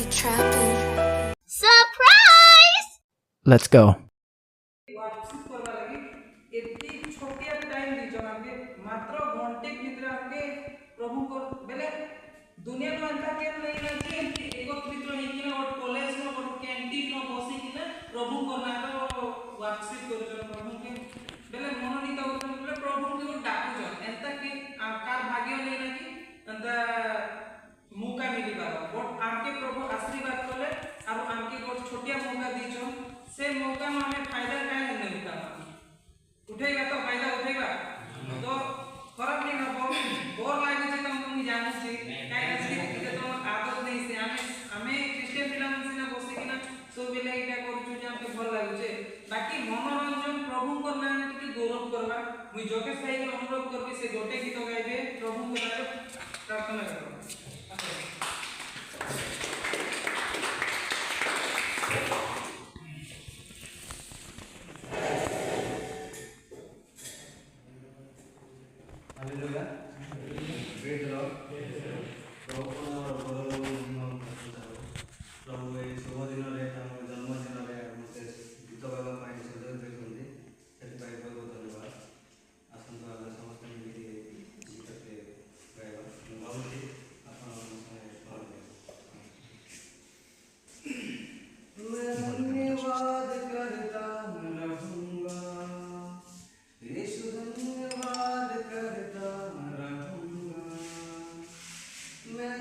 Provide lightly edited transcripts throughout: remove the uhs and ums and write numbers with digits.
be trapping. Surprise! Let's go. वापसी करवा लगी एती छोटिया टाइम दी जो हमके मात्र घंटे भीतर हमके प्रभु को बेले दुनिया में अंता के नहीं ना कि एकत्रित रही कि ना और कॉलेज में और कैंटीन में बसी कि ना प्रभु को ना तो वापसी कर जो प्रभु के बेले मनोनीत होते बेले प्रभु के डाकू जो एंता कि आकार भाग्य नहीं ना कि अंता मौका मिली बारो बट आमके प्रभु आशीर्वाद कले और आमके को छोटिया मौका दी जो से मौका में हमें फायदा काहे नहीं उठाना उठेगा तो फायदा उठेगा तो खराब नहीं हो बोर लागे जे तुम जानो छी काहे असली के तो आदत नहीं से हमें क्रिश्चियन फिल्म से ना बसे कि ना सो बेले एटा करछु जे हमके भल लागु छे बाकी मनोरंजन प्रभु को नाम टिके गौरव करबा मुई जोगेश भाई के अनुरोध करबी से गोटे गीत गाइबे प्रभु को नाम प्रार्थना करबा Hallelujah. Praise the Lord. प्रभु और बड़ों नाम प्रभु ये शुभ दिन रे हम जन्म दिन रे हमसे गीत गावा पाई सुंदर देखुंदी सेति पाई बहुत धन्यवाद आसन तो हम समस्त मिली गीत के गावा भावुची अपन मैं धन्यवाद करता रहूंगा यीशु धन्यवाद करता रहूंगा मैं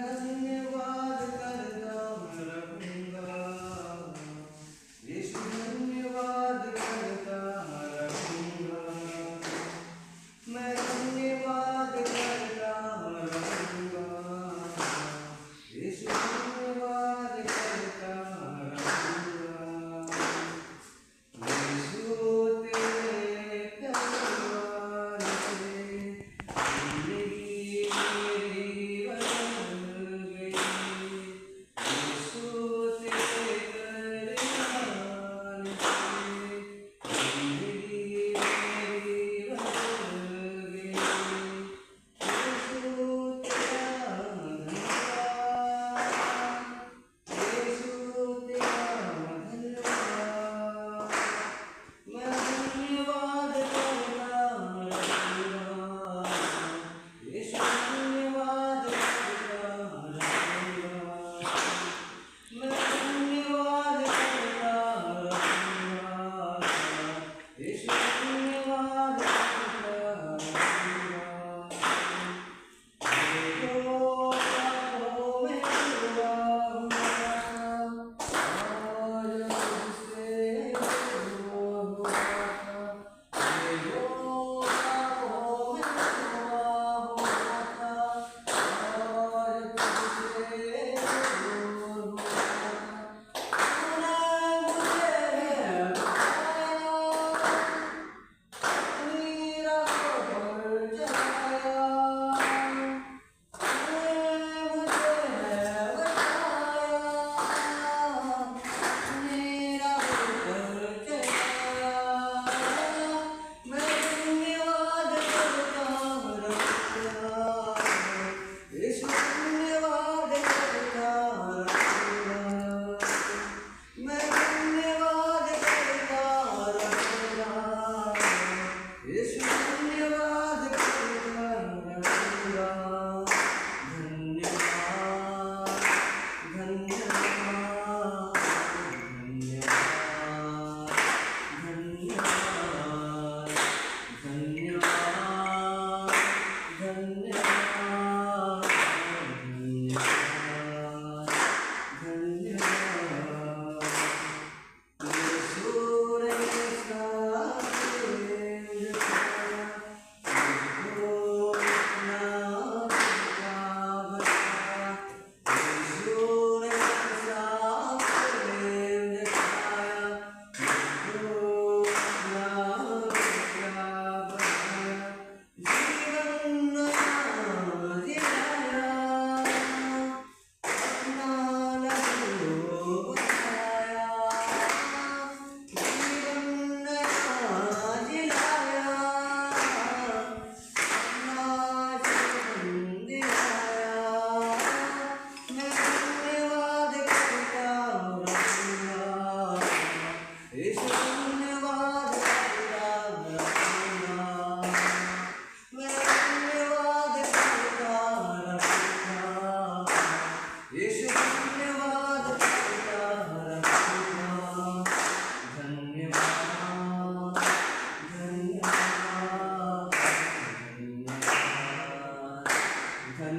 मैं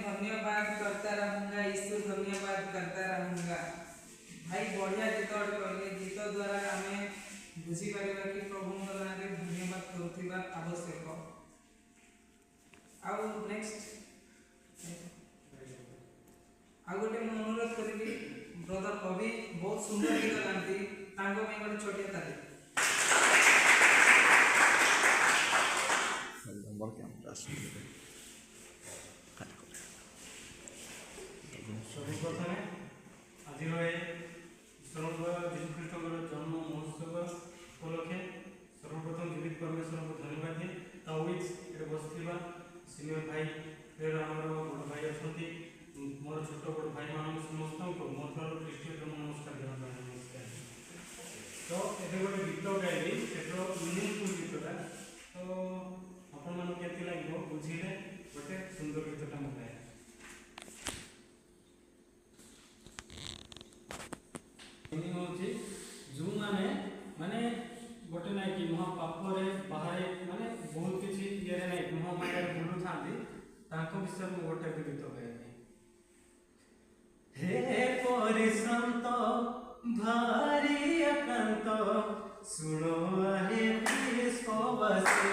धन्यवाद करता रहूंगा, यीशु धन्यवाद करता रहूंगा। भाई बढ़िया गीत कहले, गीत द्वारा आम बुझीपर कि प्रभु नाम धन्यवाद करुवा आवश्यक। आउ नेक्स्ट आ गोटे अनुरोध करी, ब्रदर कवि बहुत सुंदर गीत गाती, गोटे छोटिया ताली। सर्वप्रथमे आज ईश्वर जीशुख्रीष्ट जन्म महोत्सव उपलक्षे सर्वप्रथम जीवित परमेश्वर को धन्यवाद दिए। ये बसवा सीनियर भाई आमर बड़ भाई अच्छा मोर छोट बड़ भाई मान समस्त मो थर ख्रीष्टीय जन्म नमस्कार देना नमस्कार। तो ये गोटे गीत गाइली मिनिंगफुल गीतटा, तो आपण मान के लगे बुझे गोटे सुंदर गीतटा मुझे जो मैंने माने गोटे ना कि महापापरे बाहर माने बहुत किसी ये ना महामाया बुलू था विषय में गोटे गीत गाइबी। हे परिश्राम तो भारी अक्लांत सुनो हे विश्ववासी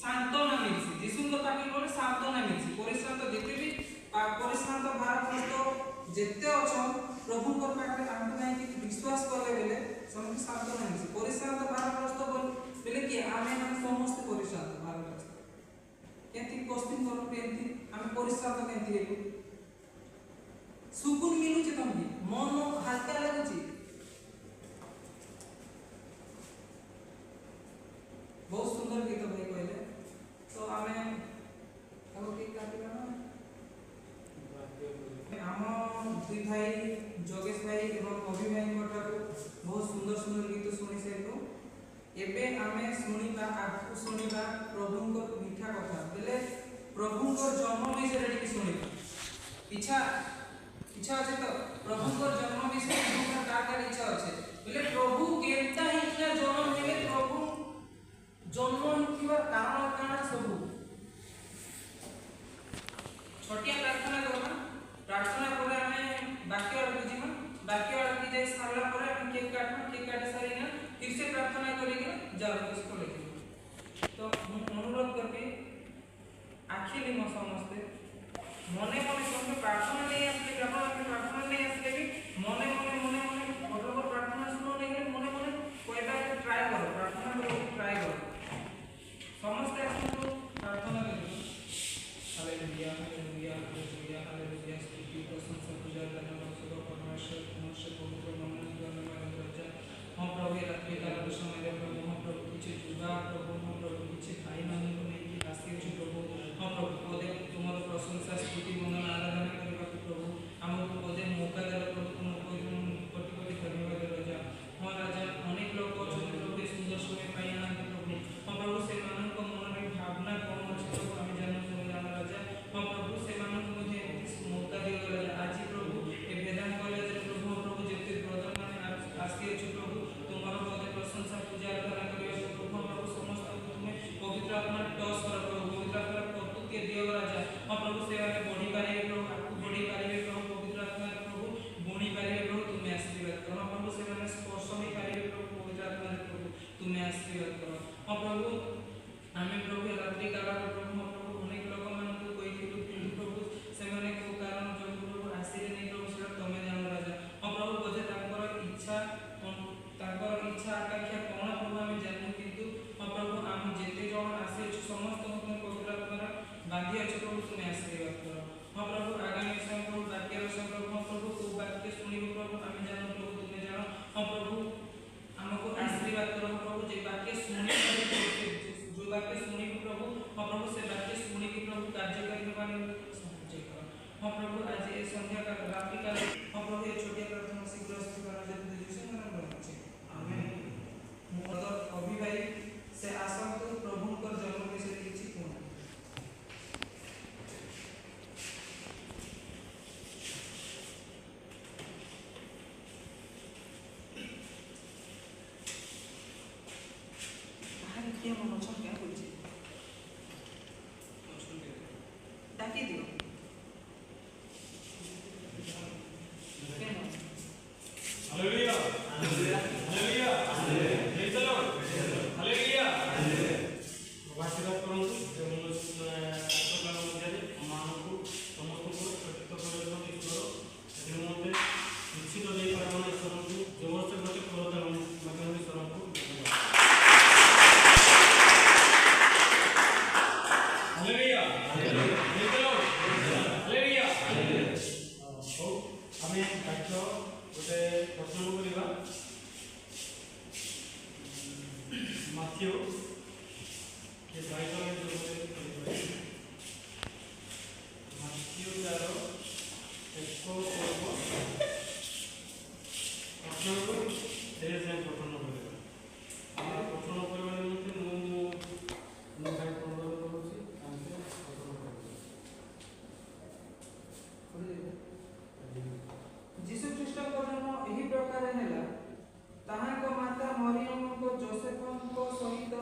सांत्वना मिलसी जीसु को पाके बोले सांत्वना मिलसी परिश्रांत जेते भी परिश्रांत भारत जेते अछन प्रभु को पाके हम नहीं कि विश्वास करले बेले समस्त सांत्वना मिलसी परिश्रांत भारत बोले कि आमे हम समस्त परिश्रांत भारत केंति कोस्टिंग करो केंति हम परिश्रांत केंति हेबु सुकुन मिलुची तमकी मन हल्का लागुची बहुत सुंदर गीत भाई कहले तो आमे अब के काटिबा ना हम दुई भाई जोगेश भाई एवं कवि भाई कोठारो बहुत सुंदर सुंदर गीत सुनि सेतो एबे आमे सुनिबा आगु सुनिबा प्रभु को मीठा कथा बेले प्रभु को जन्म विषय रे सुनिबा इच्छा আছে তো প্রভুর জন্ম বিষয়ে তোমার কার ইচ্ছা আছে বলে প্রভু কেনতা ইচ্ছা জন্ম হেলে প্রভু জন্ম হইবার কারণ কারণ সবু ছোটিয়া প্রার্থনা করবা প্রার্থনা করে আমি বাক্য বুঝিবা বাক্য কি যাই সারলা পরে আমি কেক কাটি সারি না फिर से प्रार्थना करेंगे जाओ इसको लेके तो अनुरोध करके आखिरी में समझते मने मने सबके प्रार्थना नहीं आसले जब आपके प्रार्थना नहीं आसले भी मने मतलब प्रार्थना सुनो नहीं मने कोई बार ट्राई करो प्रार्थना करो ट्राई करो समझते हैं तो प्रार्थना करो हालेलुया हालेलुया हालेलुया हालेलुया स्तुति प्रशंसा पूजा धन्यवाद सब परमेश्वर मनुष्य पवित्र नमन धन्यवाद राजा हम प्रभु रात्रि काल समय रे प्रभु हम प्रभु किछि जुगा प्रभु हम प्रभु किछि भाई मान को नहीं कि आसी अछि प्रभु हम प्रभु पदे तुमर प्रशंसा स्तुति वंदन आराधना करबा प्रभु हमको पदे मौका देला प्रभु तुमको कोटि कोटि धन्यवाद राजा हम राजा अनेक लोग अछन प्रभु सुंदर समय पाई आनंद प्रभु हम प्रभु से मान को मन रे भावना कोन अछि प्रभु हम जानो जान राजा हम प्रभु से मान को मुझे मौका दियो राजा आज प्रभु ए वेदांत कॉलेज रे प्रभु जेते ब्रदर माने आसी अछि प्रभु तुम्हार पदे प्रशंसा पूजा आराधना करियो प्रभु प्रभु समस्त तुम्हें पवित्र आत्मा टॉस कर प्रभु पवित्र आत्मा प्रभु के दियो राजा हम प्रभु सेवा में बढ़ी पारे प्रभु आपको बढ़ी पारे प्रभु पवित्र आत्मा प्रभु गुणी पारे प्रभु तुम्हें आशीर्वाद करो हम प्रभु सेवा में स्पर्श में पारे प्रभु पवित्र आत्मा प्रभु तुम्हें आशीर्वाद करो हम प्रभु हमें प्रभु रात्रि काल प्रभु हम प्रभु अनेक लोक मान को कोई प्रभु से माने को कारण जो प्रभु आसीरे नहीं प्रभु से तुम्हें जान राजा हम प्रभु बोझे तांकर इच्छा आकांक्षा कोन प्रभु हमें जानू किंतु हम प्रभु हम जेते जण आसे समस्त तुम पवित्र आत्मा बांधी अछि प्रभु तुम्हें आशीर्वाद करो हम प्रभु आगामी समय प्रभु वाक्य प्रभु हम प्रभु को वाक्य सुनिबो प्रभु हमें जानू प्रभु तुम्हें जानो हम प्रभु हमको आशीर्वाद करो प्रभु जे वाक्य सुनि जो वाक्य सुनिबो प्रभु हम प्रभु से वाक्य सुनि के प्रभु कार्य करने वाले साहाय्य करो हम प्रभु आज ए संध्या का रात्रि का हम प्रभु ये छोटी प्रार्थना शीघ्र स्वीकार दे यीशु नाम में अछि आमेन मोदर कवि भाई से आसंत प्रभु कर जन्म विषय किछि कोन आरे के मन छ क्या बोलछि डाकी दियो हालेलुया हालेलुया हालेलुया जय चलो हालेलुया वासिदा करंतु जे मनुष्य सकाळ मध्ये मानकु समस्तको प्रतिष्ठित करनो ईश्वर एथि मध्ये निश्चित देई परमात्मा ईश्वरକୁ जबरदस्त गते करता माध्यम ईश्वरକୁ हालेलुया हालेलुया जय चलो हालेलुया हो हमें काटो गोटे प्रश्न करिबा माथ्यू के बाइबल में जो माथ्यू तारो एको पर्व प्रश्न को तेरे से प्रश्न करिबा आ प्रश्न करबा निमंते मु भाई प्रश्न करूची हमसे प्रश्न करिबा जीसु ख्रीष्ट को जन्म एही प्रकार हैला ताहा को माता मरियम को जोसेफ को सहित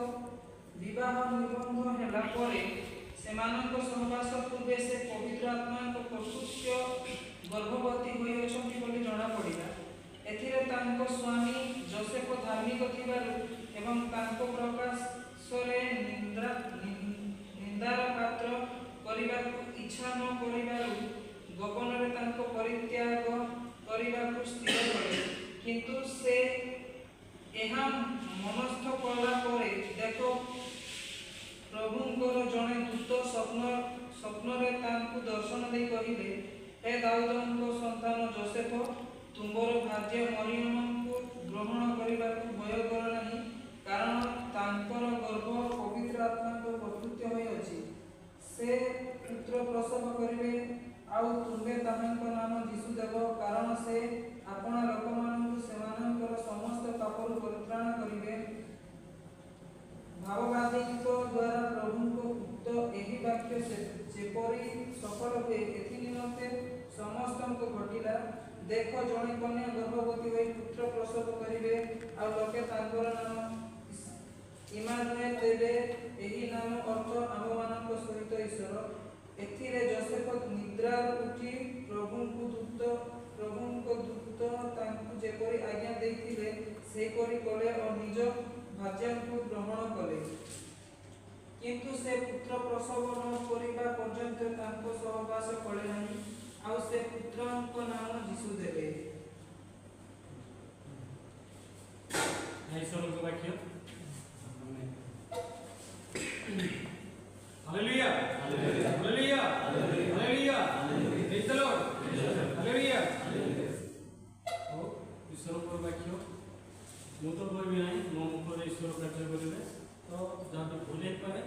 विवाह निबंध हैला परे सेमानक सहवास पूर्वे से पवित्र आत्मा को प्रसूत्य गर्भवती होई अछंती बोली जणा पड़िला एथिरे तांको स्वामी जोसेफ धार्मिक थिबारु एवं तांको प्रकाश सरे निंदा ଇଚ୍ଛା ନ କରିବାରୁ ଗୋପନରେ ତାଙ୍କୁ ପରିତ୍ୟାଗ କରିବାକୁ ସ୍ଥିର କଲେ। କିନ୍ତୁ ସେ ଏହା ମନସ୍ଥ କଲା ପରେ ଦେଖ ପ୍ରଭୁଙ୍କର ଜଣେ ଦୂତ ସ୍ୱପ୍ନରେ ତାଙ୍କୁ ଦର୍ଶନ ଦେଇ କହିଲେ, ହେ ଦାଉଦଙ୍କ ସନ୍ତାନ ଯୋସେଫ, ତୁମର ଭାର୍ଯ୍ୟ ମରିୟମଙ୍କୁ ଗ୍ରହଣ କରିବାକୁ ଭୟ କର ନାହିଁ, କାରଣ ତାଙ୍କର ଗର୍ଭ ପବିତ୍ର ଆତ୍ମାଙ୍କ ପ୍ରକୃତ ହୋଇଅଛି। ସେ ପୁତ୍ର ପ୍ରସବ କରିବେ, ଆଉ ତୁମେ ତାହାଙ୍କ ନାମ ଯୀଶୁ ଦେବ, କାରଣ ସେ ଆପଣା ଲୋକମାନଙ୍କୁ ସେମାନଙ୍କର ସମସ୍ତ ପାପରୁ ପରିତ୍ରାଣ କରିବେ। ଭାବବାଦୀଙ୍କ ଦ୍ୱାରା ପ୍ରଭୁଙ୍କ ଉକ୍ତ ଏହି ବାକ୍ୟ ଯେପରି ସଫଳ ହୁଏ, ଏଥି ନିମନ୍ତେ ସମସ୍ତଙ୍କୁ ଘଟିଲା। ଦେଖ, ଜଣେ କନ୍ୟା ଗର୍ଭବତୀ ହୋଇ ପୁତ୍ର ପ୍ରସବ କରିବେ, ଆଉ ଲୋକେ ତାଙ୍କର ନାମ ଇମାନୁଏଲ ଦେବେ। ଏହି ନାମ ଅର୍ଥ ଆମମାନଙ୍କ ସହିତ ଈଶ୍ୱର। ଏଥିରେ ଯୋସେଫ ନିଦ୍ରାରୁ ଉଠି ପ୍ରଭୁଙ୍କ ଦୂତ ତାଙ୍କୁ ଯେପରି ଆଜ୍ଞା ଦେଇଥିଲେ ସେହିପରି କଲେ ଓ ନିଜ ଭାର୍ଯ୍ୟାଙ୍କୁ ଗ୍ରହଣ କଲେ। କିନ୍ତୁ ସେ ପୁତ୍ର ପ୍ରସବ ନ କରିବା ପର୍ଯ୍ୟନ୍ତ ତାଙ୍କ ସହବାସ କଲେ ନାହିଁ, ଆଉ ସେ ପୁତ୍ରଙ୍କ ନାମ ଯୀଶୁ ଦେଲେ। ଈଶ୍ୱରଙ୍କ ବାକ୍ୟ। ହାଲେଲୁୟା, ହାଲେଲୁୟା, ହାଲେଲୁୟା, ପ୍ରେଜ୍ ଦ ଲର୍ଡ, ହାଲେଲୁୟା। ଈଶ୍ୱରଙ୍କ ବାକ୍ୟ ମୁଁ ତ କହିବି ନାହିଁ, ମୋ ମୁଖରେ ଈଶ୍ୱର କାର୍ଯ୍ୟ କରିବେ। ତ ଯାହାକୁ ଭୁଲ ହେଇପାରେ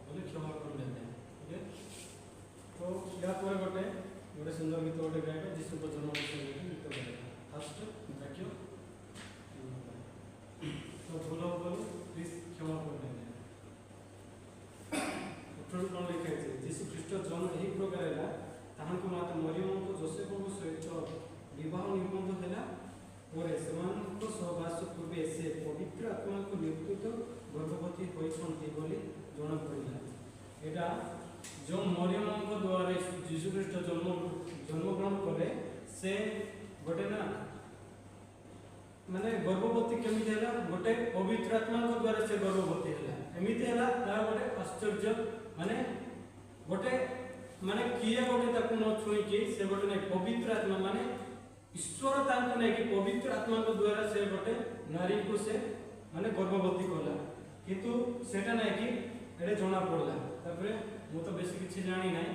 ବୋଲେ କ୍ଷମା କରିଦେବେ। ଓକେ, ତ ୟା ପରେ ଗୋଟେ ସୁନ୍ଦର ଗୀତ ଗୋଟେ ଗାଇବା, ଯୀଶୁଙ୍କ ଜନ୍ମ ବିଷୟରେ ଗୀତ ଗାଇବା। ଫାଷ୍ଟ ବାକ୍ୟ ତ ଭୁଲ କରୁ, ପ୍ଲିଜ୍ କ୍ଷମା କରିଦେବେ। କ'ଣ ଲେଖା ହେଇଛି? ଯୀଶୁ ଖ୍ରୀଷ୍ଟ ଜନ୍ମ ଏହି ପ୍ରକାର ହେଲା, ତାହାଙ୍କ ମାତା ମରିୟମଙ୍କ ଯୋସେଫଙ୍କ ସହିତ ବିବାହ ନିର୍ବନ୍ଧ ହେଲା ପରେ ସେମାନଙ୍କ ସହବାସ ପୂର୍ବେ ସେ ପବିତ୍ର ଆତ୍ମାଙ୍କ ନିୟନ୍ତ୍ରିତ ଗର୍ଭବତୀ ହୋଇଛନ୍ତି ବୋଲି ଜଣାପଡ଼ିଲା। ଏଇଟା ଯେଉଁ ମରିୟମଙ୍କ ଦ୍ୱାରା ଯୀଶୁ ଖ୍ରୀଷ୍ଟ ଜନ୍ମଗ୍ରହଣ କଲେ, ସେ ଗୋଟେ ନା ମାନେ ଗର୍ଭବତୀ କେମିତି ହେଲା? ଗୋଟେ ପବିତ୍ର ଆତ୍ମାଙ୍କ ଦ୍ୱାରା ସେ ଗର୍ଭବତୀ ହେଲା। ଏମିତି ହେଲା, ତାର ଗୋଟେ ଆଶ୍ଚର୍ଯ୍ୟ ମାନେ ଗୋଟେ ମାନେ କିଏ ଗୋଟେ ତାକୁ ନ ଛୁଇଁକି ସେ ଗୋଟେ ନାଇଁ ପବିତ୍ର ଆତ୍ମା ମାନେ ଈଶ୍ୱର ତାଙ୍କୁ ନେଇକି ପବିତ୍ର ଆତ୍ମାଙ୍କ ଦ୍ୱାରା ସେ ଗୋଟେ ନାରୀକୁ ସେ ମାନେ ଗର୍ଭବତୀ କଲା। କିନ୍ତୁ ସେଟା ନାଇଁକି ଏଇଟା ଜଣା ପଡ଼ିଲା। ତାପରେ ମୁଁ ତ ବେଶୀ କିଛି ଜାଣି ନାହିଁ,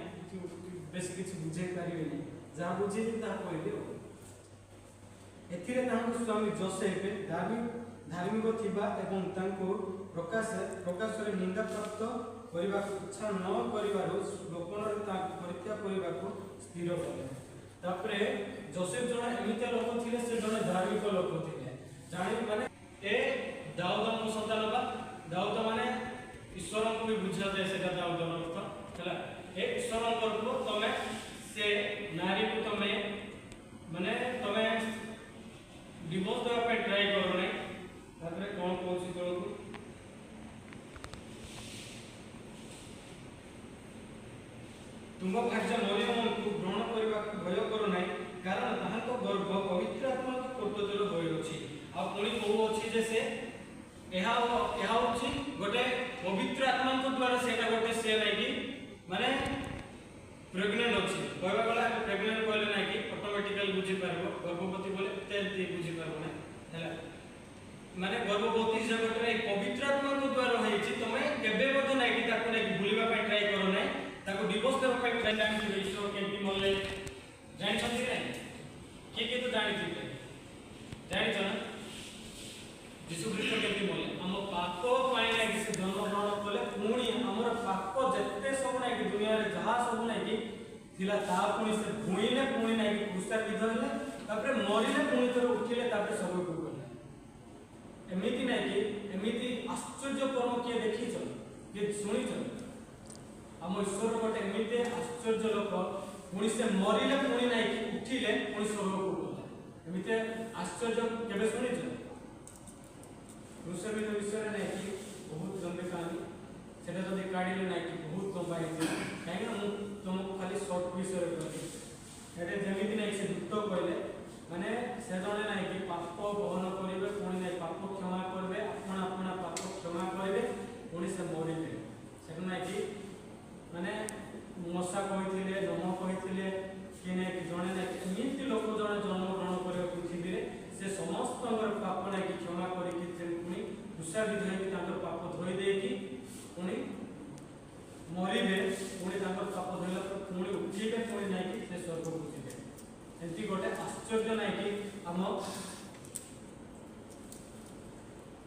ବେଶୀ କିଛି ବୁଝେଇ ପାରିବିନି, ଯାହା ବୁଝେଇଲି ତାହା କହିଲି। ଏଥିରେ ତାଙ୍କ ସ୍ୱାମୀ ଯୋସେଫ ଧାର୍ମିକ ଥିବା ଏବଂ ତାଙ୍କୁ ପ୍ରକାଶରେ ନିନ୍ଦାପ୍ରାପ୍ତ କରିବାକୁ ଇଚ୍ଛା ନ କରିବାରୁ ଗୋପନରେ ତାଙ୍କୁ ପରୀକ୍ଷା କରିବାକୁ ସ୍ଥିର କଲେ। ତାପରେ ଯୋସେଫ ଜଣେ ଏମିତିଆ ଲୋକ ଥିଲେ, ସେ ଜଣେ ଧାର୍ମିକ ଲୋକ ଥିଲେ। ଜାଣି ମାନେ ଏ ଦାଉଦଙ୍କ ସନ୍ତାନ ବା ଦାଉଦ ମାନେ ଈଶ୍ୱରଙ୍କୁ ବି ବୁଝାଯାଏ, ସେଟା ଦାଉଦର ଅର୍ଥ ହେଲା। ଏ ଈଶ୍ୱରଙ୍କ ପୁଅ, ତମେ ସେ ନାରୀକୁ ତମେ ଡିଭୋର୍ସ ଦେବା ପାଇଁ ଟ୍ରାଏ କର ନାହିଁ। ତାପରେ କ'ଣ କହୁଛି ତଳକୁ? ତୁମ ଭାର୍ଯ୍ୟ ମରିୟମଙ୍କୁ ଗ୍ରହଣ କରିବାକୁ ଭୟ କର ନାହିଁ, କାରଣ ତାହାଙ୍କ ଗର୍ଭ ପବିତ୍ର ଆତ୍ମାଙ୍କ କର୍ତ୍ତୃତ୍ୱର ହୋଇଅଛି। ଆଉ ପୁଣି କହୁଅଛି ଯେ ସେ ଏହା ହେଉଛି ଗୋଟେ ପବିତ୍ର ଆତ୍ମାଙ୍କ ଦ୍ୱାରା ସେଇଟା ଗୋଟେ ସେ ନାଇକି ମାନେ ପ୍ରେଗନେଣ୍ଟ ଅଛି। କହିବା ଗଲା ପ୍ରେଗନେଣ୍ଟ କହିଲେ ନାଇକି ଅଟୋମେଟିକାଲି ବୁଝିପାରିବ, ଗର୍ଭବତୀ ବୋଲେ ଏମିତି ବୁଝିପାରିବ ନାହିଁ ହେଲା। ମାନେ ଗର୍ଭବତୀ ସେ ଗୋଟେ ପବିତ୍ର ଆତ୍ମାଙ୍କ ଦ୍ୱାରା ହେଇଛି। ତମେ କେବେ ମଧ୍ୟ ନାଇକି ତାକୁ ନାଇକି ଭୁଲିବା ପାଇଁ ଟ୍ରାଏ କର ନାହିଁ, ତାକୁ ଡିଭୋର୍ସ ଦେବା ପାଇଁ ଟ୍ରାଏ ଜାଣିଥିବେ ଈଶ୍ୱର କେମିତି ମଲେ ଜାଣିଛନ୍ତି ନାହିଁ? କିଏ ତ ଜାଣିଥିବେ, ଜାଣିଛ ନା? ଯୀଶୁ ଖ୍ରୀଷ୍ଟ କେମିତି ମଲେ ଆମ ପାପ ପାଇଁ ନାଇକି ସେ ଜନ୍ମଗ୍ରହଣ କଲେ। ପୁଣି ଆମର ପାପ ଯେତେ ସବୁ ନାଇକି ଦୁନିଆରେ ଯାହା ସବୁ ନାଇକି ଥିଲା ତାହା ପୁଣି ସେ ଭୁଇଁଲେ, ପୁଣି ନାଇକି କ୍ରୁଶରେ ବିଧ ହେଲେ, ତାପରେ ମରିଲେ, ପୁଣି ଥରେ ଉଠିଲେ, ତାପରେ ସବୁକୁ ଗଲେ। ଏମିତି ନାଇକି ଏମିତି ଆଶ୍ଚର୍ଯ୍ୟ କର୍ମ କିଏ ଦେଖିଛ, କିଏ ଶୁଣିଛ? ଆମ ଈଶ୍ୱର ଗୋଟେ ଏମିତି ଆଶ୍ଚର୍ଯ୍ୟ ଲୋକ, ପୁଣି ସେ ମରିଲେ, ପୁଣି ନାଇକି ଉଠିଲେ, ପୁଣି ସ୍ୱର୍ଗକୁ ଗଲେ। ଏମିତି ଆଶ୍ଚର୍ଯ୍ୟ କେବେ ଶୁଣିଛ? କ୍ରୁଶ ବିଷୟରେ ନାଇକି ବହୁତ ଲମ୍ବି କାହାଣୀ, ସେଟା ଯଦି କାଢ଼ିଲେ ନାଇକି ବହୁତ ଲମ୍ବା ହେଇଯିବ। କାହିଁକିନା ମୁଁ ତୁମକୁ ଖାଲି ସର୍ଟ ବିଷୟରେ କହିଲି। ଏଠି ଯେମିତି ନାଇଁ ସେ ଦୂତ କହିଲେ ମାନେ ସେ ଜଣେ ନାଇକି ପାପ ବହନ କରିବେ, ପୁଣି ନାଇଁ ପାପ କ୍ଷମା କରିବେ, ଆପଣା ପାପ କ୍ଷମା କରିବେ, ପୁଣି ସେ ମରିବେ। ସେଟା ନାଇକି ମାନେ ମଶା କହିଥିଲେ, मरिबे पुणी तांकर पाप धरला पुणी उठिबे पुणी नाही कि से स्वर्ग को जिबे एंती गोटे आश्चर्य नाही कि हम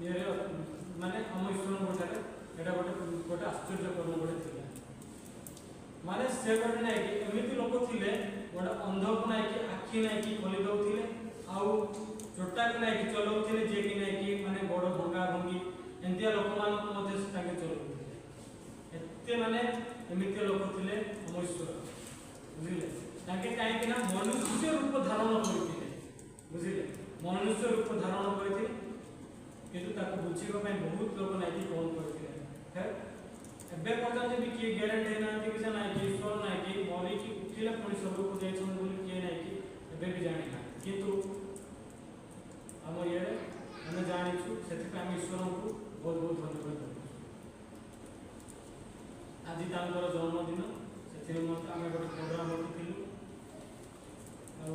ये माने हम ईश्वर गोटे एटा गोटे आश्चर्य कर्म गोटे थिला माने से गोटे नाही कि एमिति लोक थिले गोटे अंध को नाही कि आखि नाही कि खोली दउथिले आउ चोटा को नाही कि चलौथिले जे कि नाही कि माने बड़ भंगा भंगी एंतिया लोक मान मध्ये से ताके चलौथिले एते माने एमिति लोक थिले हम ईश्वर बुझिले ताके काहे कि ना मनुष्य रूप धारण करथिले बुझिले मनुष्य रूप धारण करथिले किंतु ताको बुझिबा पय बहुत लोक नाही कि कोन करथिले है एबे पर्यंत भी किए ग्यारंटी है ना कि नहीं कि ईश्वर नहीं कि मरी कि उठिला पुणी स्वर्ग को जाय छन बोली किए नहीं कि एबे भी जानि ना किंतु हम ये हम जानि छु सेति पे हम ईश्वर को बहुत बहुत धन्यवाद देबो आज तांकर जन्मदिन सेति मत हम गोटे प्रोग्राम रखिथिलु आ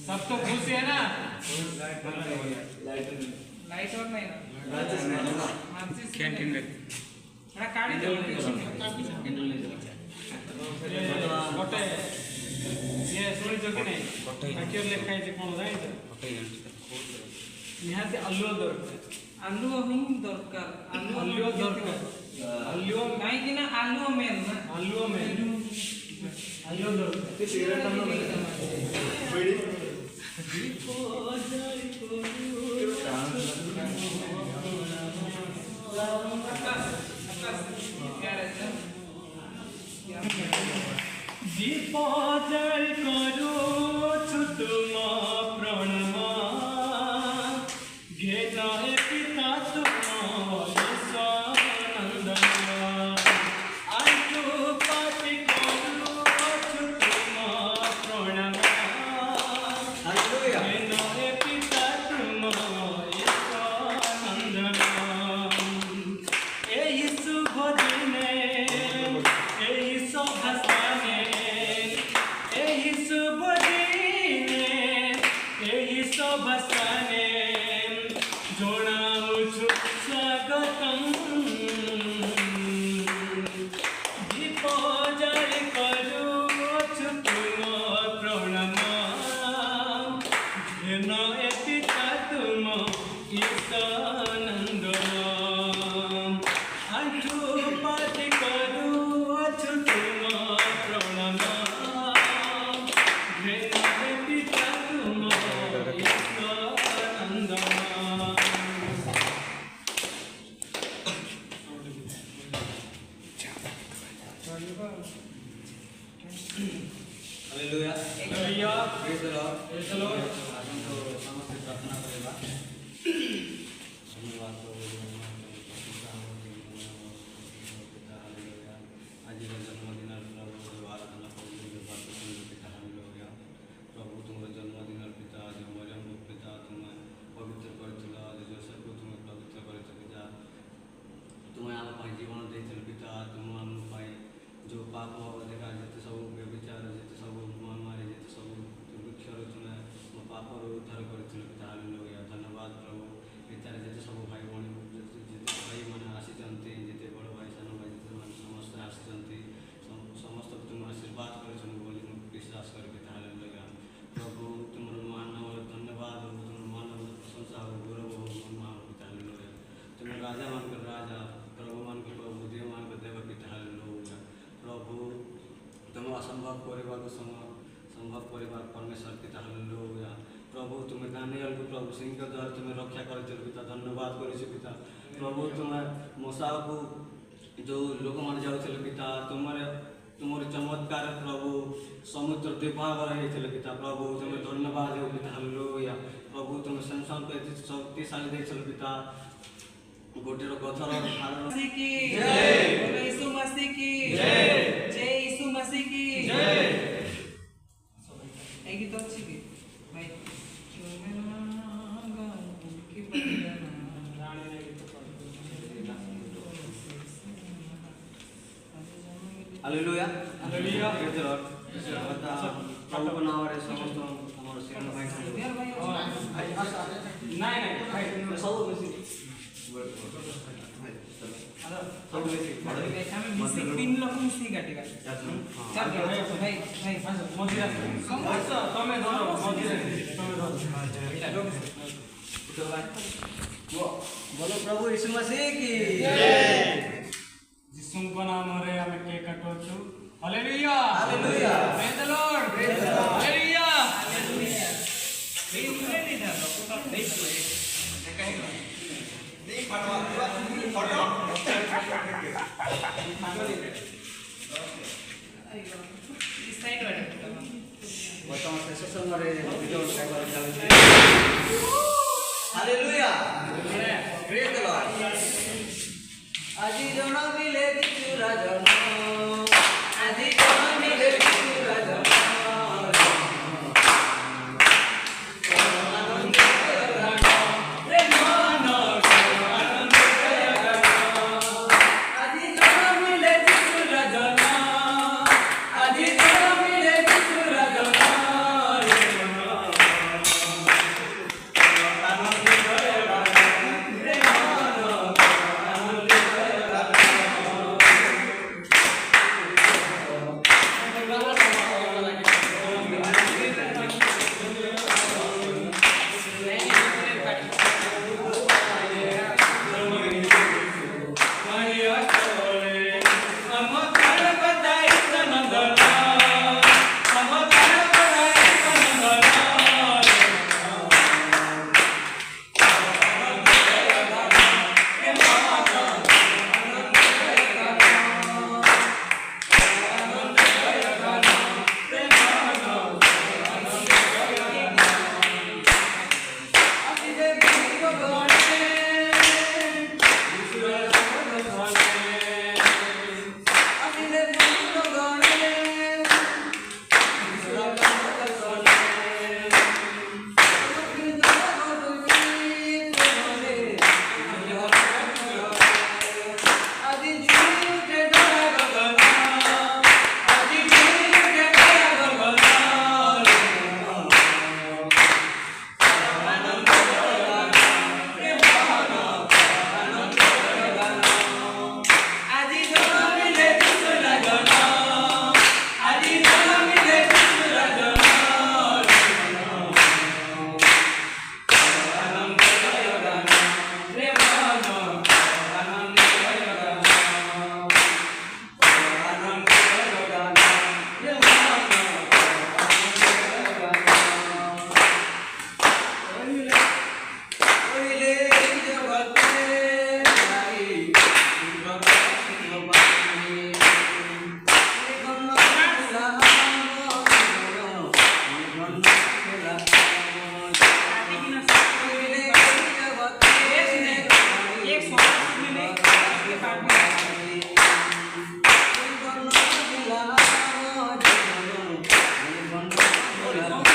सब तो खुश है ना? लाइट और नहीं ना? कैंटीन में ना काढ़ी दो गोटे ये सुनी जो कि नहीं बाकी लिखा है जे कोन जाई निहाती आलू दरकार आलू ही दरकार आलू दरकार आलू काई कि ना आलू मेन ना आलू दरकार ते 13 टन तुम प्रणम घेन हे पिता तुम ईशानंदन आंटू पाटी करू अछु तुम प्रणम हालेलुया घेन हे पिता तुम ईशानंदन एहि शुभ दिने एहि शोभा स्थाने एहि शुभ दिने एहि शोभा स्थाने जणाउछु स्वागतम दीप जारी करूछु तुम प्रणम घेन हे पिता तुम ईशानंदन आंठू पाटी करूछु तुम प्रणम घेन हे पिता तुम ईशानंदन hallelujah hallelujah praise the Lord praise the Lord आसंतो समस्त प्रार्थना करेगा धन्यवाद प्रभु आज जन्मदिन प्रभु आराधना पिता हालेलुया प्रभु तुम जन्मदिन पिता आज मरियम पिता तुम पवित्र कर आज जोसेफ को तुम पवित्र कर पिता तुम्हें आम जीवन देते पिता तुम आम जो पाप देखा जिते सब व्यभिचार जिते सब महामारी जिते सब दुर्भिक्षर तुम्हें मो पापर उद्धार कर पिता हालेलुया धन्यवाद प्रभु इतार जिते सब भाई भौणी जिते भाई मैंने आसी जिते बड़ भाई सान भाई जिते मैंने समस्त आसी समस्त तुम आशीर्वाद कर विश्वास कर पिता हालेलुया प्रभु तुम मानव धन्यवाद हो तुम मानव प्रशंसा हो गौरव हो महिमा हो पिता हालेलुया तुम राजा मान कर राजा प्रभु मान कर प्रभु देव मान कर देव पिता हालेलुया प्रभु तुम असंभव करने संभव करने परमेश्वर पिता हालेलुया प्रभु तुम्हें दानियल को प्रभु सिंह के द्वारा तुम्हें रक्षा कर पिता धन्यवाद कर पिता प्रभु तुम्हें मशा को जो लोक मान जाऊे पिता तुमर चमत्कार प्रभु समुद्र द्वीपावर होते पिता प्रभु तुम्हें धन्यवाद हो पिता हालेलुया प्रभु तुम संसार को एत शक्तिशाली दे पिता गोटे गथर मसीह की जय बोलो यीशु मसीह की जय जय यीशु मसीह की जय एक गीत अच्छी की भाई hallelujah hallelujah praise the Lord प्रभु को नाम रे समस्त हमर सिंह भाई नहीं भाई सब मिसी सब मिसी हमें मिसी तीन लोग मिसी काटेगा चल भाई भाई मजिरा समस्त तमे धरो मजिरा तमे धरो उठो भाई बोलो प्रभु यीशु मसीह की जय जिसुଙ୍କ नामରେ ଆମେ କେକ୍ କାଟୁଛୁ hallelujah hallelujah praise the Lord praise the Lord hallelujah hallelujah ये उन्हें नहीं था तो नहीं इस साइड वाले वर्तमान शेष समय भिडियो खाइबार चालू हालेलुया प्रेज द लॉर्ड আজি জন মিলে দিছু রাজন আজি জন মিলে দিছু রাজন ଜୟ